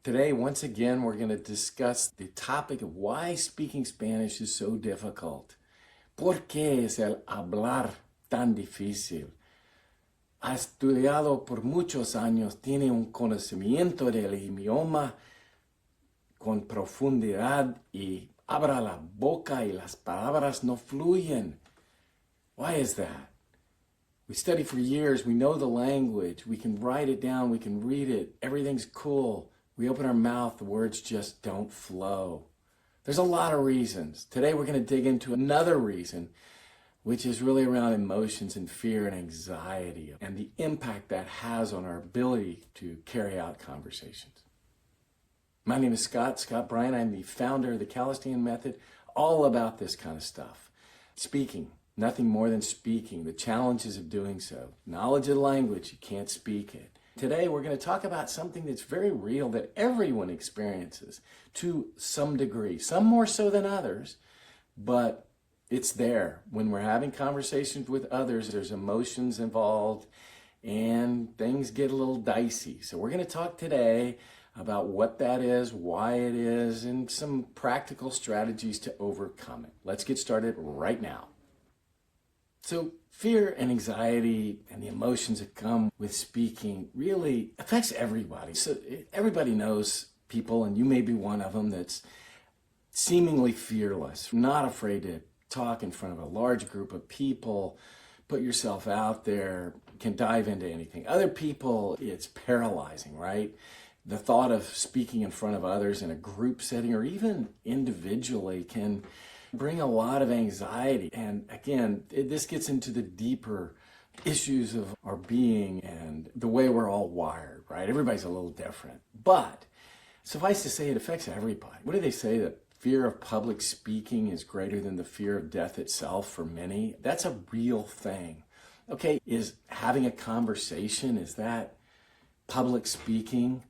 Today, once again, we're going to discuss the topic of why speaking Spanish is so difficult. ¿Por qué es el hablar tan difícil? Ha estudiado por muchos años, tiene un conocimiento del idioma con profundidad y abra la boca y las palabras no fluyen. Why is that? We study for years, we know the language, we can write it down, we can read it, everything's cool. We open our mouth, the words just don't flow. There's a lot of reasons. Today we're going to dig into another reason, which is really around emotions and fear and anxiety and the impact that has on our ability to carry out conversations. My name is Scott Bryant. I'm the founder of the Calistian Method, all about this kind of stuff. Speaking, nothing more than speaking, the challenges of doing so. Knowledge of the language, you can't speak it. Today we're going to talk about something that's very real that everyone experiences to some degree, some more so than others, but it's there. When we're having conversations with others, there's emotions involved and things get a little dicey. So we're going to talk today about what that is, why it is, and some practical strategies to overcome it. Let's get started right now. So fear and anxiety and the emotions that come with speaking really affects everybody. So everybody knows people, and you may be one of them, that's seemingly fearless, not afraid to talk in front of a large group of people, put yourself out there, can dive into anything. Other people, it's paralyzing, right? The thought of speaking in front of others in a group setting or even individually can bring a lot of anxiety. And again, this gets into the deeper issues of our being and the way we're all wired, right? Everybody's a little different. But suffice to say, it affects everybody. What do they say? That fear of public speaking is greater than the fear of death itself for many? That's a real thing. Okay, is having a conversation, is that public speaking?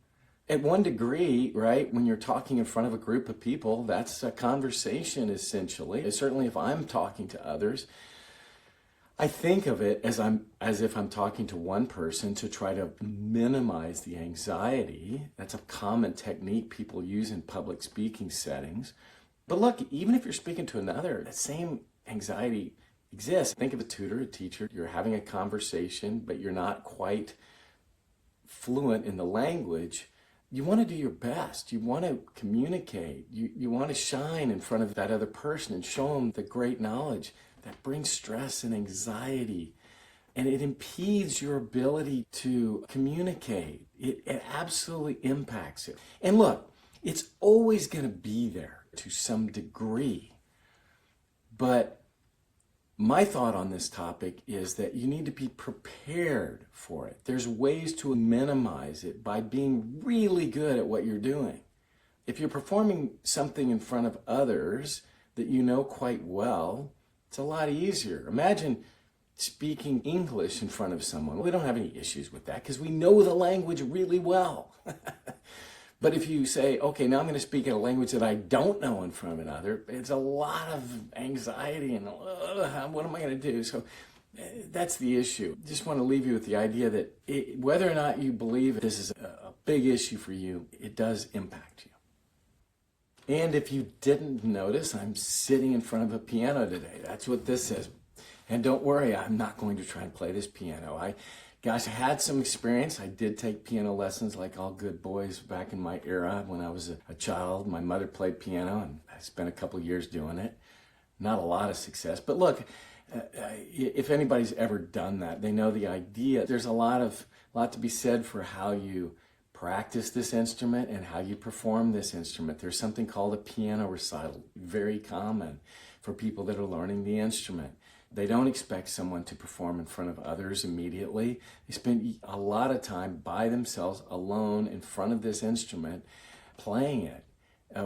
At one degree, right, when you're talking in front of a group of people, that's a conversation essentially. Certainly if I'm talking to others, I think of it as if I'm talking to one person to try to minimize the anxiety. That's a common technique people use in public speaking settings. But look, even if you're speaking to another, the same anxiety exists. Think of a tutor, a teacher. You're having a conversation, but you're not quite fluent in the language. You want to do your best. You want to communicate. You want to shine in front of that other person and show them the great knowledge that brings stress and anxiety. And it impedes your ability to communicate. It absolutely impacts it. And look, it's always going to be there to some degree. But my thought on this topic is that you need to be prepared for it. There's ways to minimize it by being really good at what you're doing. If you're performing something in front of others that you know quite well, it's a lot easier. Imagine speaking English in front of someone. We don't have any issues with that because we know the language really well. But if you say, okay, now I'm going to speak in a language that I don't know in front of another, it's a lot of anxiety and what am I going to do? So that's the issue. Just want to leave you with the idea that whether or not you believe this is a big issue for you, it does impact you. And if you didn't notice, I'm sitting in front of a piano today. That's what this is. And don't worry, I'm not going to try and play this piano. I had some experience. I did take piano lessons like all good boys back in my era when I was a child. My mother played piano and I spent a couple years doing it. Not a lot of success, but look, if anybody's ever done that, they know the idea. There's a lot to be said for how you practice this instrument and how you perform this instrument. There's something called a piano recital, very common for people that are learning the instrument. They don't expect someone to perform in front of others immediately. They spend a lot of time by themselves, alone, in front of this instrument, playing it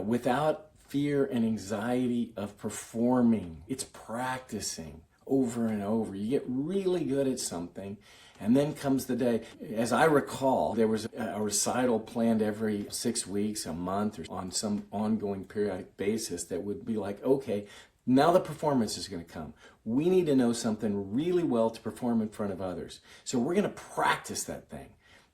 without fear and anxiety of performing. It's practicing over and over. You get really good at something, and then comes the day. As I recall, there was a recital planned every 6 weeks, a month, or on some ongoing periodic basis that would be like, okay, now the performance is going to come. We need to know something really well to perform in front of others. So we're going to practice that thing.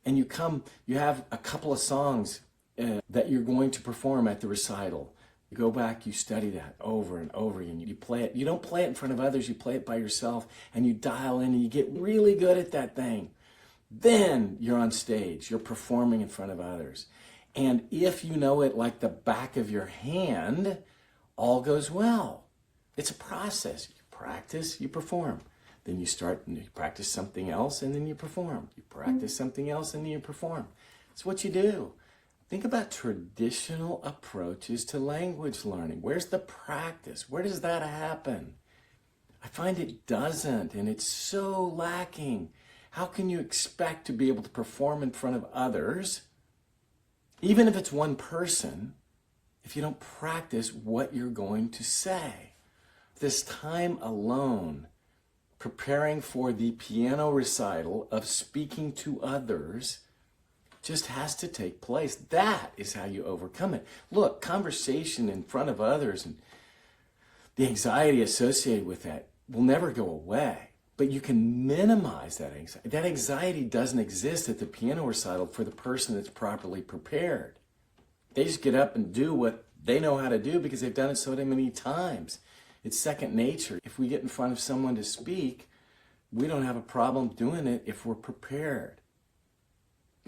And you have a couple of songs that you're going to perform at the recital. You go back, you study that over and over again. You play it. You don't play it in front of others. You play it by yourself, and you dial in, and you get really good at that thing. Then you're on stage. You're performing in front of others. And if you know it like the back of your hand, all goes well. It's a process. You practice, you perform. Then you start and you practice something else, and then you perform. You practice something else, and then you perform. It's what you do. Think about traditional approaches to language learning. Where's the practice? Where does that happen? I find it doesn't, and it's so lacking. How can you expect to be able to perform in front of others, even if it's one person, if you don't practice what you're going to say? This time alone, preparing for the piano recital of speaking to others, just has to take place. That is how you overcome it. Look, conversation in front of others and the anxiety associated with that will never go away, but you can minimize that anxiety. That anxiety doesn't exist at the piano recital for the person that's properly prepared. They just get up and do what they know how to do because they've done it so many times. It's second nature. If we get in front of someone to speak, we don't have a problem doing it if we're prepared.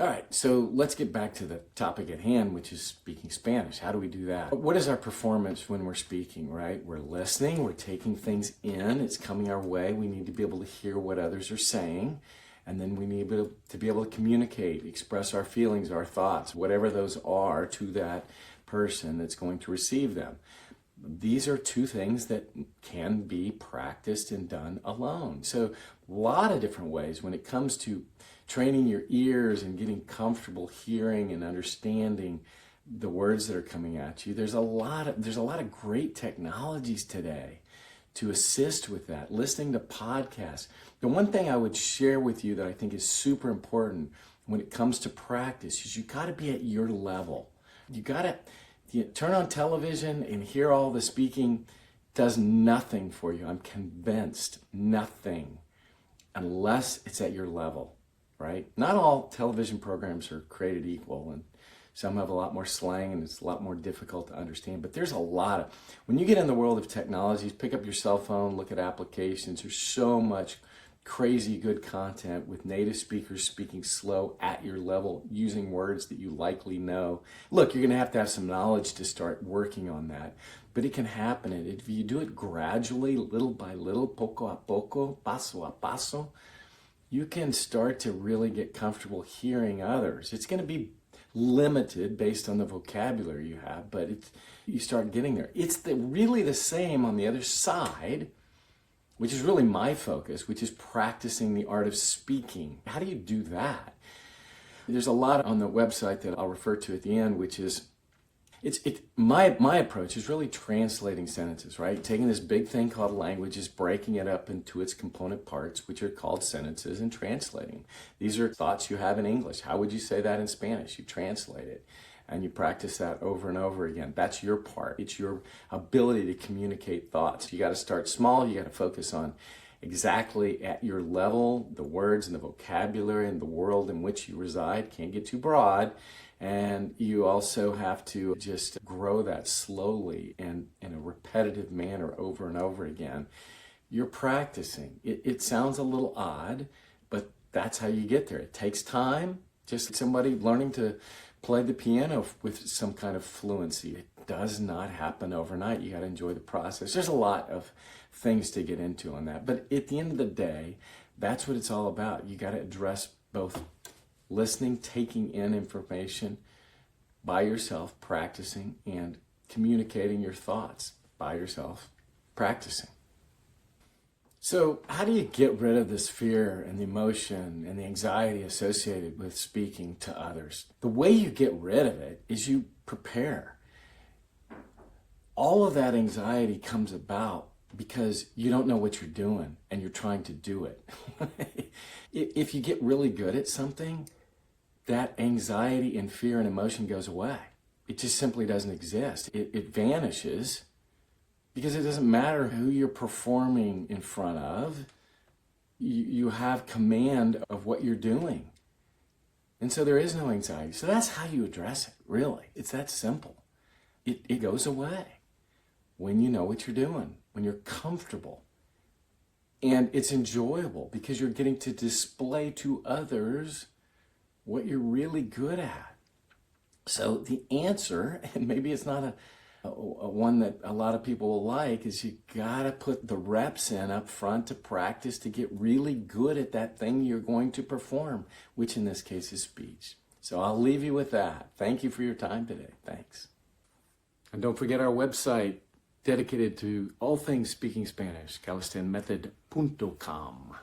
All right, so let's get back to the topic at hand, which is speaking Spanish. How do we do that? What is our performance when we're speaking, right? We're listening, we're taking things in, it's coming our way. We need to be able to hear what others are saying, and then we need to be able to communicate, express our feelings, our thoughts, whatever those are, to that person that's going to receive them. These are two things that can be practiced and done alone. So a lot of different ways when it comes to training your ears and getting comfortable hearing and understanding the words that are coming at you. There's a lot of great technologies today to assist with that. Listening to podcasts. The one thing I would share with you that I think is super important when it comes to practice is you got to be at your level. You got to turn on television and hear all the speaking does nothing for you. I'm convinced nothing unless it's at your level. Right? Not all television programs are created equal, and some have a lot more slang and it's a lot more difficult to understand, but there's a lot of, when you get in the world of technologies, pick up your cell phone, look at applications, there's so much crazy good content with native speakers speaking slow at your level, using words that you likely know. Look, you're going to have some knowledge to start working on that, but it can happen, and if you do it gradually, little by little, poco a poco, paso a paso, you can start to really get comfortable hearing others. It's going to be limited based on the vocabulary you have, but you start getting there. It's really the same on the other side, which is really my focus, which is practicing the art of speaking. How do you do that? There's a lot on the website that I'll refer to at the end, which is my approach is really translating sentences, right? Taking this big thing called language, is breaking it up into its component parts, which are called sentences, and translating. These are thoughts you have in English. How would you say that in Spanish? You translate it, and you practice that over and over again. That's your part. It's your ability to communicate thoughts. You got to start small. You got to focus on exactly at your level, the words and the vocabulary and the world in which you reside. Can't get too broad. And you also have to just grow that slowly and in a repetitive manner over and over again. You're practicing. It sounds a little odd, but that's how you get there. It takes time. Just somebody learning to play the piano with some kind of fluency. It does not happen overnight. You got to enjoy the process. There's a lot of things to get into on that. But at the end of the day, that's what it's all about. You got to address both listening, taking in information by yourself, practicing, and communicating your thoughts by yourself, practicing. So how do you get rid of this fear and the emotion and the anxiety associated with speaking to others? The way you get rid of it is you prepare. All of that anxiety comes about because you don't know what you're doing and you're trying to do it. If you get really good at something, that anxiety and fear and emotion goes away. It just simply doesn't exist. It vanishes because it doesn't matter who you're performing in front of. You have command of what you're doing. And so there is no anxiety. So that's how you address it, really. It's that simple. It goes away when you know what you're doing, when you're comfortable. And it's enjoyable because you're getting to display to others what you're really good at. So the answer, and maybe it's not a one that a lot of people will like, is you gotta put the reps in up front to practice to get really good at that thing you're going to perform, which in this case is speech. So I'll leave you with that. Thank you for your time today. Thanks. And don't forget our website dedicated to all things speaking Spanish, calistanmethod.com.